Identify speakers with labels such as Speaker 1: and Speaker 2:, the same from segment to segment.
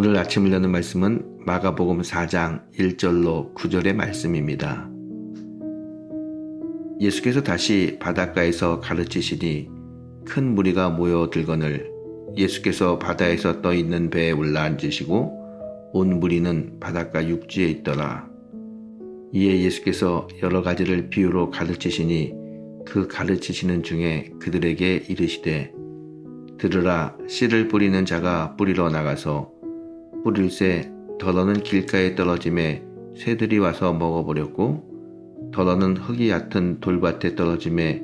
Speaker 1: 오늘 아침을 여는 말씀은 마가복음 4장 1절로 9절의 말씀입니다. 예수께서 다시 바닷가에서 가르치시니 큰 무리가 모여들거늘 예수께서 바다에서 떠 있는 배에 올라앉으시고 온 무리는 바닷가 육지에 있더라. 이에 예수께서 여러 가지를 비유로 가르치시니 그 가르치시는 중에 그들에게 이르시되 들으라, 씨를 뿌리는 자가 뿌리러 나가서 뿌릴새 덜어는 길가에 떨어짐에 새들이 와서 먹어버렸고 덜어는 흙이 얕은 돌밭에 떨어짐에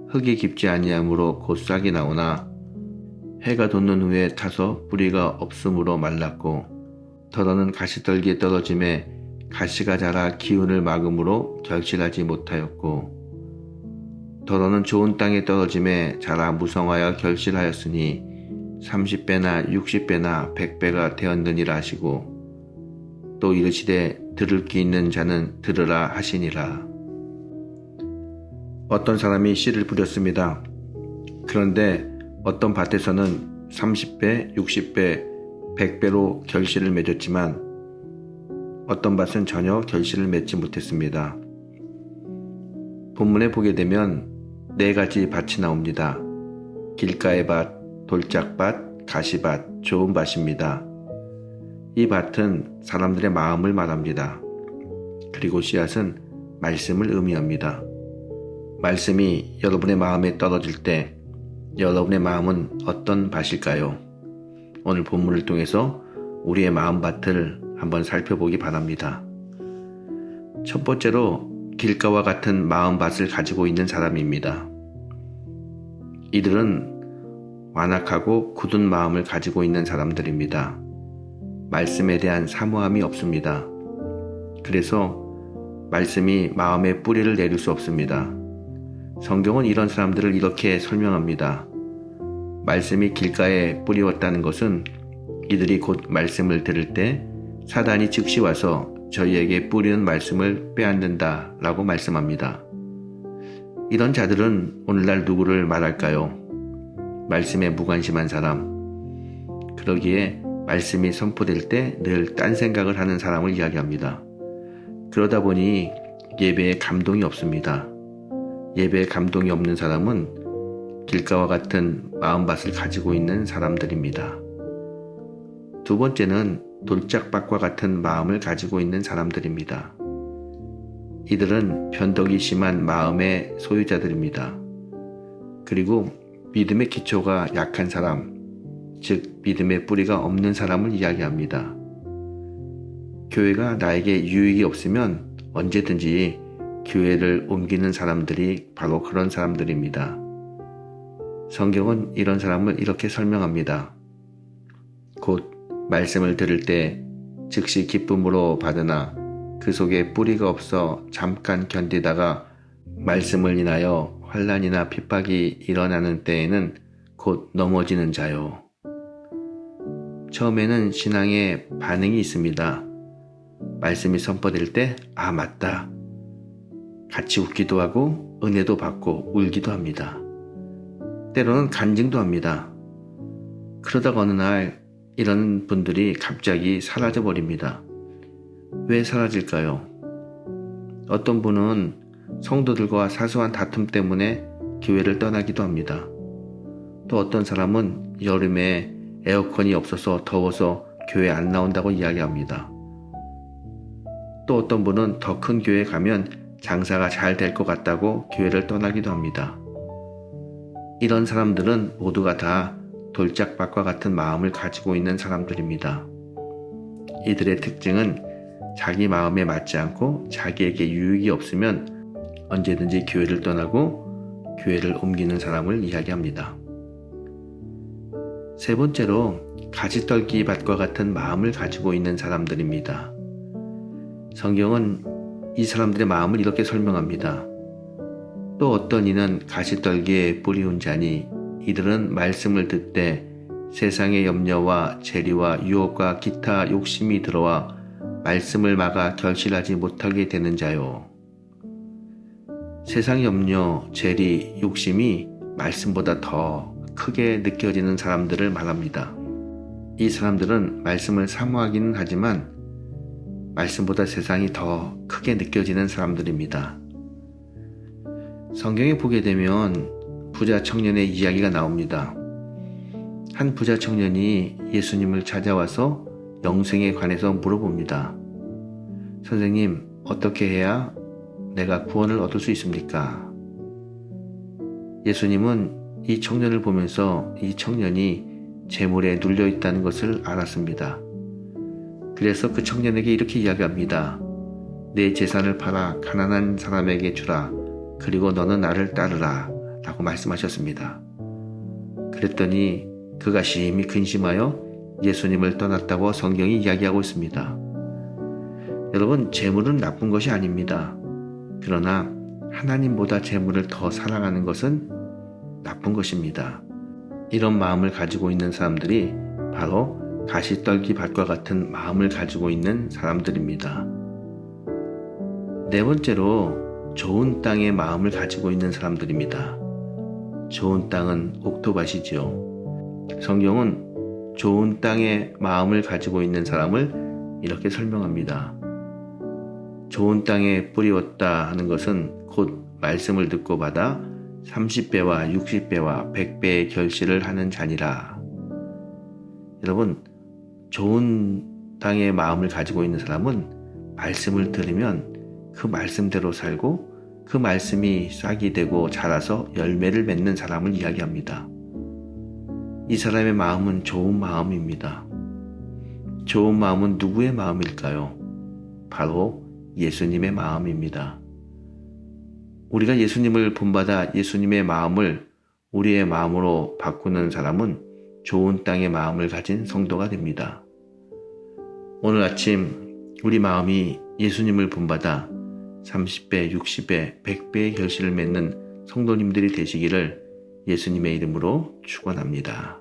Speaker 1: 흙이 깊지 아니하므로 곧 싹이 나오나 해가 돋는 후에 타서 뿌리가 없으므로 말랐고 덜어는 가시떨기에 떨어짐에 가시가 자라 기운을 막음으로 결실하지 못하였고 덜어는 좋은 땅에 떨어짐에 자라 무성하여 결실하였으니 30배나 60배나 100배가 되었느니라 하시고 또 이르시되 들을 귀 있는 자는 들으라 하시니라. 어떤 사람이 씨를 뿌렸습니다. 그런데 어떤 밭에서는 30배, 60배, 100배로 결실을 맺었지만 어떤 밭은 전혀 결실을 맺지 못했습니다. 본문에 보게 되면 4가지 밭이 나옵니다. 길가의 밭, 돌짝밭, 가시밭, 좋은 밭입니다. 이 밭은 사람들의 마음을 말합니다. 그리고 씨앗은 말씀을 의미합니다. 말씀이 여러분의 마음에 떨어질 때 여러분의 마음은 어떤 밭일까요? 오늘 본문을 통해서 우리의 마음밭을 한번 살펴보기 바랍니다. 첫 번째로 길가와 같은 마음밭을 가지고 있는 사람입니다. 이들은 완악하고 굳은 마음을 가지고 있는 사람들입니다. 말씀에 대한 사모함이 없습니다. 그래서 말씀이 마음에 뿌리를 내릴 수 없습니다. 성경은 이런 사람들을 이렇게 설명합니다. 말씀이 길가에 뿌리웠다는 것은 이들이 곧 말씀을 들을 때 사단이 즉시 와서 저희에게 뿌리는 말씀을 빼앗는다 라고 말씀합니다. 이런 자들은 오늘날 누구를 말할까요? 말씀에 무관심한 사람, 그러기에 말씀이 선포될 때 늘 딴 생각을 하는 사람을 이야기합니다. 그러다 보니 예배에 감동이 없습니다. 예배에 감동이 없는 사람은 길가와 같은 마음밭을 가지고 있는 사람들입니다. 두 번째는 돌짝밭과 같은 마음을 가지고 있는 사람들입니다. 이들은 변덕이 심한 마음의 소유자들입니다. 그리고 믿음의 기초가 약한 사람, 즉 믿음의 뿌리가 없는 사람을 이야기합니다. 교회가 나에게 유익이 없으면 언제든지 교회를 옮기는 사람들이 바로 그런 사람들입니다. 성경은 이런 사람을 이렇게 설명합니다. 곧 말씀을 들을 때 즉시 기쁨으로 받으나 그 속에 뿌리가 없어 잠깐 견디다가 말씀을 인하여 환난이나 핍박이 일어나는 때에는 곧 넘어지는 자요. 처음에는 신앙에 반응이 있습니다. 말씀이 선포될 때 맞다. 같이 웃기도 하고 은혜도 받고 울기도 합니다. 때로는 간증도 합니다. 그러다가 어느 날 이런 분들이 갑자기 사라져 버립니다. 왜 사라질까요? 어떤 분은 성도들과 사소한 다툼 때문에 교회를 떠나기도 합니다. 또 어떤 사람은 여름에 에어컨이 없어서 더워서 교회 안 나온다고 이야기합니다. 또 어떤 분은 더 큰 교회에 가면 장사가 잘 될 것 같다고 교회를 떠나기도 합니다. 이런 사람들은 모두가 다 돌짝밭과 같은 마음을 가지고 있는 사람들입니다. 이들의 특징은 자기 마음에 맞지 않고 자기에게 유익이 없으면 언제든지 교회를 떠나고 교회를 옮기는 사람을 이야기합니다. 세 번째로 가시떨기 밭과 같은 마음을 가지고 있는 사람들입니다. 성경은 이 사람들의 마음을 이렇게 설명합니다. 또 어떤 이는 가시떨기에 뿌리운 자니 이들은 말씀을 듣되 세상의 염려와 재리와 유혹과 기타 욕심이 들어와 말씀을 막아 결실하지 못하게 되는 자요. 세상 염려, 재리, 욕심이 말씀보다 더 크게 느껴지는 사람들을 말합니다. 이 사람들은 말씀을 사모하기는 하지만 말씀보다 세상이 더 크게 느껴지는 사람들입니다. 성경에 보게 되면 부자 청년의 이야기가 나옵니다. 한 부자 청년이 예수님을 찾아와서 영생에 관해서 물어봅니다. 선생님, 어떻게 해야 내가 구원을 얻을 수 있습니까? 예수님은 이 청년을 보면서 이 청년이 재물에 눌려 있다는 것을 알았습니다. 그래서 그 청년에게 이렇게 이야기합니다. 내 재산을 팔아 가난한 사람에게 주라. 그리고 너는 나를 따르라. 라고 말씀하셨습니다. 그랬더니 그가 심히 근심하여 예수님을 떠났다고 성경이 이야기하고 있습니다. 여러분, 재물은 나쁜 것이 아닙니다. 그러나 하나님보다 재물을 더 사랑하는 것은 나쁜 것입니다. 이런 마음을 가지고 있는 사람들이 바로 가시떨기 밭과 같은 마음을 가지고 있는 사람들입니다. 네 번째로 좋은 땅의 마음을 가지고 있는 사람들입니다. 좋은 땅은 옥토밭이지요. 성경은 좋은 땅의 마음을 가지고 있는 사람을 이렇게 설명합니다. 좋은 땅에 뿌리웠다 하는 것은 곧 말씀을 듣고 받아 30배와 60배와 100배의 결실을 하는 자니라. 여러분, 좋은 땅의 마음을 가지고 있는 사람은 말씀을 들으면 그 말씀대로 살고 그 말씀이 싹이 되고 자라서 열매를 맺는 사람을 이야기합니다. 이 사람의 마음은 좋은 마음입니다. 좋은 마음은 누구의 마음일까요? 바로 예수님의 마음입니다. 우리가 예수님을 본받아 예수님의 마음을 우리의 마음으로 바꾸는 사람은 좋은 땅의 마음을 가진 성도가 됩니다. 오늘 아침 우리 마음이 예수님을 본받아 30배, 60배, 100배의 결실을 맺는 성도님들이 되시기를 예수님의 이름으로 축원합니다.